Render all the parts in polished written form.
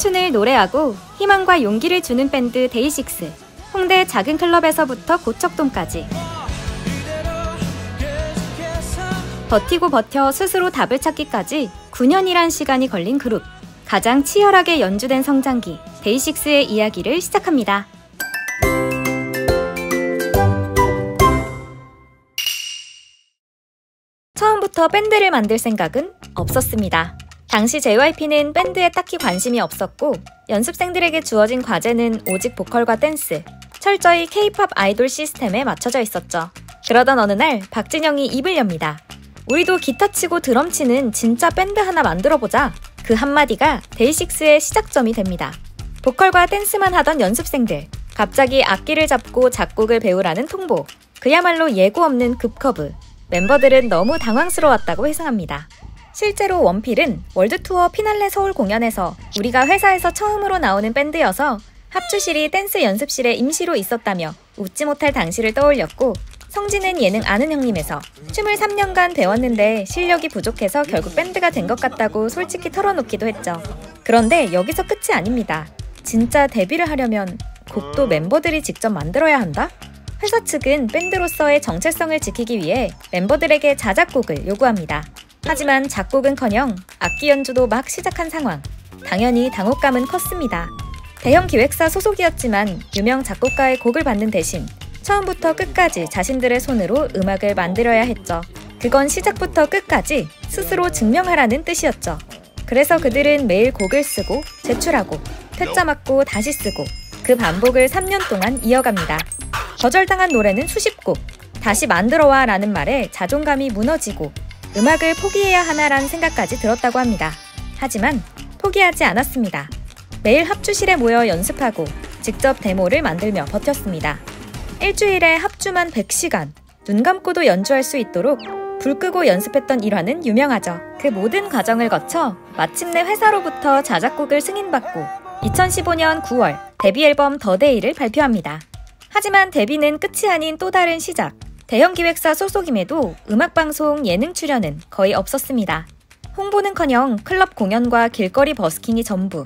청춘을 노래하고 희망과 용기를 주는 밴드 데이식스. 홍대 작은 클럽에서부터 고척돔까지 버티고 버텨 스스로 답을 찾기까지 9년이란 시간이 걸린 그룹. 가장 치열하게 연주된 성장기 데이식스의 이야기를 시작합니다. 처음부터 밴드를 만들 생각은 없었습니다. 당시 JYP는 밴드에 딱히 관심이 없었고 연습생들에게 주어진 과제는 오직 보컬과 댄스, 철저히 K-POP 아이돌 시스템에 맞춰져 있었죠. 그러던 어느 날 박진영이 입을 엽니다. 우리도 기타 치고 드럼 치는 진짜 밴드 하나 만들어보자. 그 한마디가 데이식스의 시작점이 됩니다. 보컬과 댄스만 하던 연습생들, 갑자기 악기를 잡고 작곡을 배우라는 통보. 그야말로 예고 없는 급커브. 멤버들은 너무 당황스러웠다고 회상합니다. 실제로 원필은 월드투어 피날레 서울 공연에서 우리가 회사에서 처음으로 나오는 밴드여서 합주실이 댄스 연습실에 임시로 있었다며 웃지 못할 당시를 떠올렸고, 성진은 예능 아는 형님에서 춤을 3년간 배웠는데 실력이 부족해서 결국 밴드가 된 것 같다고 솔직히 털어놓기도 했죠. 그런데 여기서 끝이 아닙니다. 진짜 데뷔를 하려면 곡도 멤버들이 직접 만들어야 한다? 회사 측은 밴드로서의 정체성을 지키기 위해 멤버들에게 자작곡을 요구합니다. 하지만 작곡은커녕 악기 연주도 막 시작한 상황. 당연히 당혹감은 컸습니다. 대형 기획사 소속이었지만 유명 작곡가의 곡을 받는 대신 처음부터 끝까지 자신들의 손으로 음악을 만들어야 했죠. 그건 시작부터 끝까지 스스로 증명하라는 뜻이었죠. 그래서 그들은 매일 곡을 쓰고 제출하고 퇴짜 맞고 다시 쓰고 그 반복을 3년 동안 이어갑니다. 거절당한 노래는 수십 곡. 다시 만들어와 라는 말에 자존감이 무너지고 음악을 포기해야 하나라는 생각까지 들었다고 합니다. 하지만 포기하지 않았습니다. 매일 합주실에 모여 연습하고 직접 데모를 만들며 버텼습니다. 일주일에 합주만 100시간, 눈 감고도 연주할 수 있도록 불 끄고 연습했던 일화는 유명하죠. 그 모든 과정을 거쳐 마침내 회사로부터 자작곡을 승인받고 2015년 9월 데뷔 앨범 더데이를 발표합니다. 하지만 데뷔는 끝이 아닌 또 다른 시작. 대형 기획사 소속임에도 음악방송 예능 출연은 거의 없었습니다. 홍보는커녕 클럽 공연과 길거리 버스킹이 전부.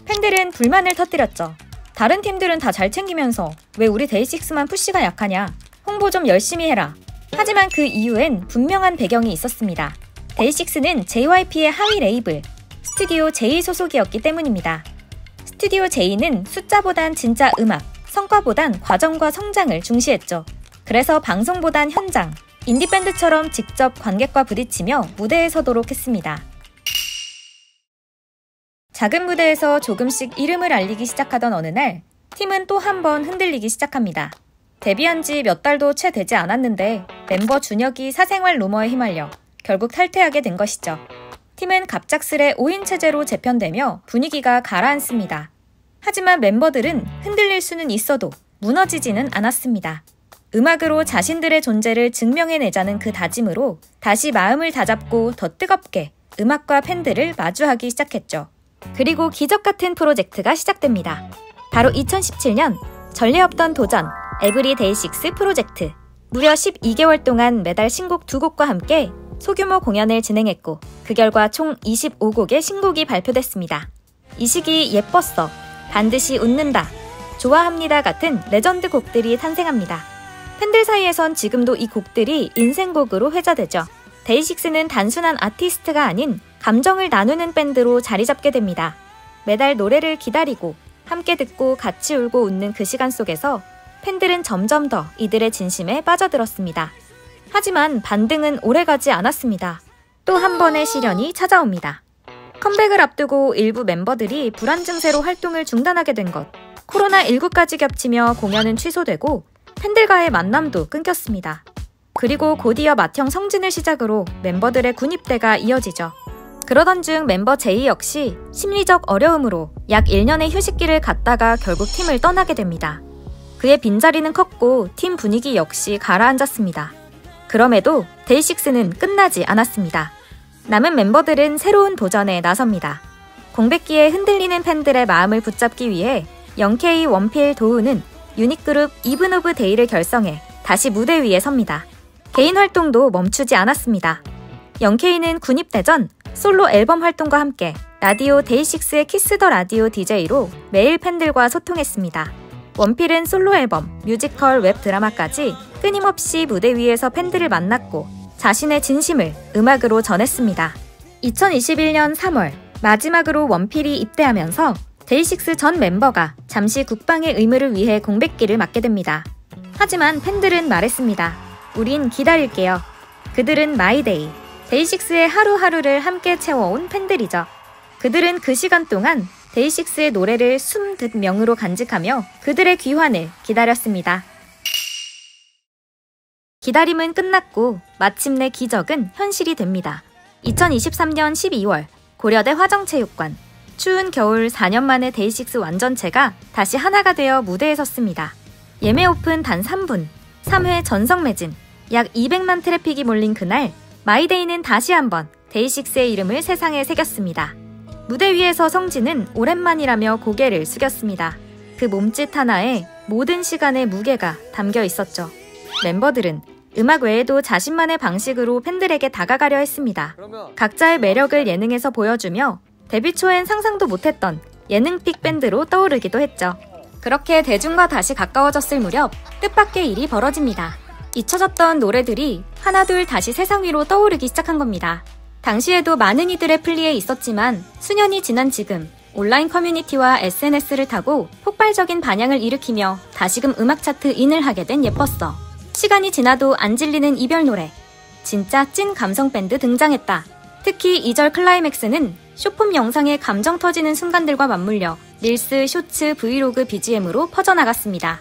팬들은 불만을 터뜨렸죠. 다른 팀들은 다 잘 챙기면서 왜 우리 데이식스만 푸시가 약하냐? 홍보 좀 열심히 해라. 하지만 그 이유엔 분명한 배경이 있었습니다. 데이식스는 JYP의 하위 레이블, 스튜디오 J 소속이었기 때문입니다. 스튜디오 J는 숫자보단 진짜 음악, 성과보단 과정과 성장을 중시했죠. 그래서 방송보단 현장, 인디밴드처럼 직접 관객과 부딪히며 무대에 서도록 했습니다. 작은 무대에서 조금씩 이름을 알리기 시작하던 어느 날, 팀은 또 한 번 흔들리기 시작합니다. 데뷔한 지 몇 달도 채 되지 않았는데 멤버 준혁이 사생활 루머에 휘말려 결국 탈퇴하게 된 것이죠. 팀은 갑작스레 5인 체제로 재편되며 분위기가 가라앉습니다. 하지만 멤버들은 흔들릴 수는 있어도 무너지지는 않았습니다. 음악으로 자신들의 존재를 증명해내자는 그 다짐으로 다시 마음을 다잡고 더 뜨겁게 음악과 팬들을 마주하기 시작했죠. 그리고 기적 같은 프로젝트가 시작됩니다. 바로 2017년 전례 없던 도전 에브리 데이식스 프로젝트. 무려 12개월 동안 매달 신곡 2곡과 함께 소규모 공연을 진행했고 그 결과 총 25곡의 신곡이 발표됐습니다. 이 시기 예뻤어, 반드시 웃는다, 좋아합니다 같은 레전드 곡들이 탄생합니다. 팬들 사이에선 지금도 이 곡들이 인생곡으로 회자되죠. 데이식스는 단순한 아티스트가 아닌 감정을 나누는 밴드로 자리 잡게 됩니다. 매달 노래를 기다리고 함께 듣고 같이 울고 웃는 그 시간 속에서 팬들은 점점 더 이들의 진심에 빠져들었습니다. 하지만 반등은 오래가지 않았습니다. 또 한 번의 시련이 찾아옵니다. 컴백을 앞두고 일부 멤버들이 불안 증세로 활동을 중단하게 된 것, 코로나19까지 겹치며 공연은 취소되고 팬들과의 만남도 끊겼습니다. 그리고 곧이어 맏형 성진을 시작으로 멤버들의 군입대가 이어지죠. 그러던 중 멤버 제이 역시 심리적 어려움으로 약 1년의 휴식기를 갖다가 결국 팀을 떠나게 됩니다. 그의 빈자리는 컸고 팀 분위기 역시 가라앉았습니다. 그럼에도 데이식스는 끝나지 않았습니다. 남은 멤버들은 새로운 도전에 나섭니다. 공백기에 흔들리는 팬들의 마음을 붙잡기 위해 영케이, 원필, 도우는 유닛그룹 이븐 오브 데이를 결성해 다시 무대 위에 섭니다. 개인 활동도 멈추지 않았습니다. 영케이는 군입대 전 솔로 앨범 활동과 함께 라디오 데이식스의 키스 더 라디오 DJ로 매일 팬들과 소통했습니다. 원필은 솔로 앨범, 뮤지컬, 웹 드라마까지 끊임없이 무대 위에서 팬들을 만났고 자신의 진심을 음악으로 전했습니다. 2021년 3월 마지막으로 원필이 입대하면서 데이식스 전 멤버가 잠시 국방의 의무를 위해 공백기를 맞게 됩니다. 하지만 팬들은 말했습니다. 우린 기다릴게요. 그들은 마이데이, 데이식스의 하루하루를 함께 채워온 팬들이죠. 그들은 그 시간 동안 데이식스의 노래를 숨듯 명으로 간직하며 그들의 귀환을 기다렸습니다. 기다림은 끝났고 마침내 기적은 현실이 됩니다. 2023년 12월 고려대 화정체육관. 추운 겨울 4년 만에 데이식스 완전체가 다시 하나가 되어 무대에 섰습니다. 예매 오픈 단 3분, 3회 전석 매진, 약 200만 트래픽이 몰린 그날 마이데이는 다시 한번 데이식스의 이름을 세상에 새겼습니다. 무대 위에서 성진은 오랜만이라며 고개를 숙였습니다. 그 몸짓 하나에 모든 시간의 무게가 담겨 있었죠. 멤버들은 음악 외에도 자신만의 방식으로 팬들에게 다가가려 했습니다. 각자의 매력을 예능에서 보여주며 데뷔 초엔 상상도 못했던 예능픽 밴드로 떠오르기도 했죠. 그렇게 대중과 다시 가까워졌을 무렵 뜻밖의 일이 벌어집니다. 잊혀졌던 노래들이 하나둘 다시 세상 위로 떠오르기 시작한 겁니다. 당시에도 많은 이들의 플리에 있었지만 수년이 지난 지금 온라인 커뮤니티와 SNS를 타고 폭발적인 반향을 일으키며 다시금 음악 차트 인을 하게 된 예뻤어. 시간이 지나도 안 질리는 이별 노래. 진짜 찐 감성 밴드 등장했다. 특히 2절 클라이맥스는 쇼폼 영상에 감정 터지는 순간들과 맞물려 릴스, 쇼츠, 브이로그 BGM으로 퍼져나갔습니다.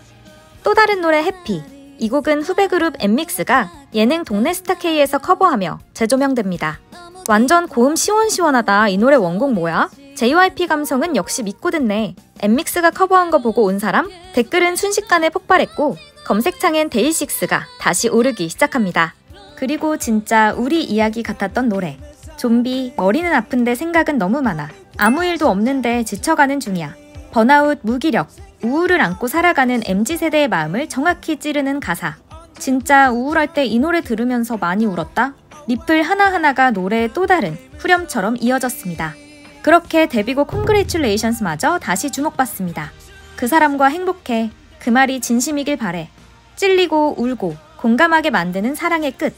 또 다른 노래 해피. 이 곡은 후배 그룹 엠믹스가 예능 동네 스타K에서 커버하며 재조명됩니다. 완전 고음 시원시원하다. 이 노래 원곡 뭐야? JYP 감성은 역시 믿고 듣네. 엠믹스가 커버한 거 보고 온 사람? 댓글은 순식간에 폭발했고 검색창엔 데이식스가 다시 오르기 시작합니다. 그리고 진짜 우리 이야기 같았던 노래. 좀비, 머리는 아픈데 생각은 너무 많아. 아무 일도 없는데 지쳐가는 중이야. 번아웃, 무기력, 우울을 안고 살아가는 MZ세대의 마음을 정확히 찌르는 가사. 진짜 우울할 때 이 노래 들으면서 많이 울었다? 리플 하나하나가 노래의 또 다른 후렴처럼 이어졌습니다. 그렇게 데뷔곡 Congratulations마저 다시 주목받습니다. 그 사람과 행복해. 그 말이 진심이길 바래. 찔리고 울고 공감하게 만드는 사랑의 끝.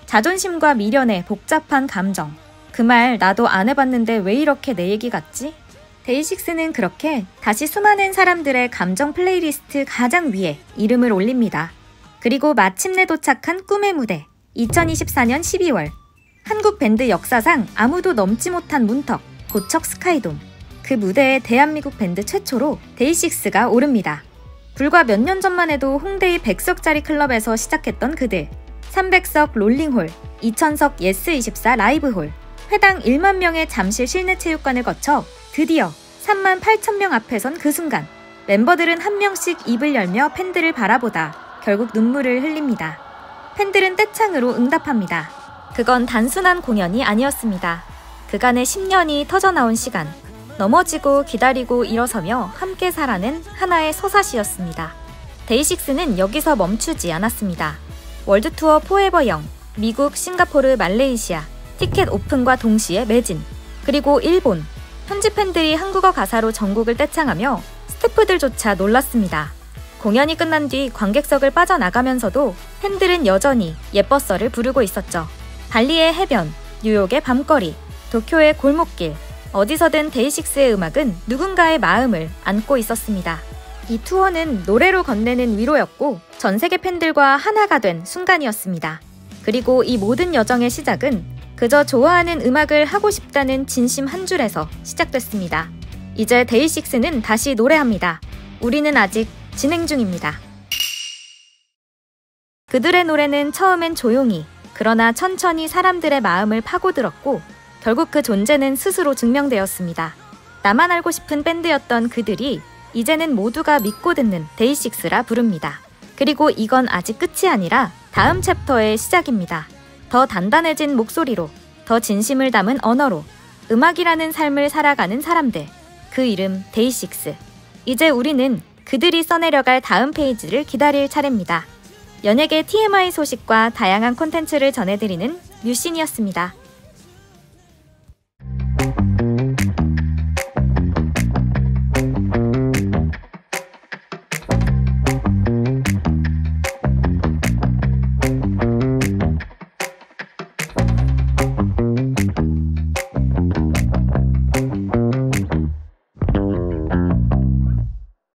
자존심과 미련의 복잡한 감정. 그 말 나도 안 해봤는데 왜 이렇게 내 얘기 같지? 데이식스는 그렇게 다시 수많은 사람들의 감정 플레이리스트 가장 위에 이름을 올립니다. 그리고 마침내 도착한 꿈의 무대. 2024년 12월. 한국 밴드 역사상 아무도 넘지 못한 문턱, 고척 스카이돔. 그 무대에 대한민국 밴드 최초로 데이식스가 오릅니다. 불과 몇 년 전만 해도 홍대의 100석짜리 클럽에서 시작했던 그들. 300석 롤링홀, 2000석 예스24 라이브홀, 회당 1만 명의 잠실 실내체육관을 거쳐 드디어 3만 8천 명 앞에 선 그 순간 멤버들은 한 명씩 입을 열며 팬들을 바라보다 결국 눈물을 흘립니다. 팬들은 떼창으로 응답합니다. 그건 단순한 공연이 아니었습니다. 그간의 10년이 터져나온 시간, 넘어지고 기다리고 일어서며 함께 살아낸 하나의 서사시였습니다. 데이식스는 여기서 멈추지 않았습니다. 월드투어 포에버 영, 미국, 싱가포르, 말레이시아, 티켓 오픈과 동시에 매진, 그리고 일본, 현지 팬들이 한국어 가사로 전곡을 떼창하며 스태프들조차 놀랐습니다. 공연이 끝난 뒤 관객석을 빠져나가면서도 팬들은 여전히 예뻤어를 부르고 있었죠. 발리의 해변, 뉴욕의 밤거리, 도쿄의 골목길, 어디서든 데이식스의 음악은 누군가의 마음을 안고 있었습니다. 이 투어는 노래로 건네는 위로였고 전 세계 팬들과 하나가 된 순간이었습니다. 그리고 이 모든 여정의 시작은 그저 좋아하는 음악을 하고 싶다는 진심 한 줄에서 시작됐습니다. 이제 데이식스는 다시 노래합니다. 우리는 아직 진행 중입니다. 그들의 노래는 처음엔 조용히, 그러나 천천히 사람들의 마음을 파고들었고 결국 그 존재는 스스로 증명되었습니다. 나만 알고 싶은 밴드였던 그들이 이제는 모두가 믿고 듣는 데이식스라 부릅니다. 그리고 이건 아직 끝이 아니라 다음 챕터의 시작입니다. 더 단단해진 목소리로, 더 진심을 담은 언어로 음악이라는 삶을 살아가는 사람들. 그 이름 데이식스. 이제 우리는 그들이 써내려갈 다음 페이지를 기다릴 차례입니다. 연예계 TMI 소식과 다양한 콘텐츠를 전해드리는 뮤신이었습니다.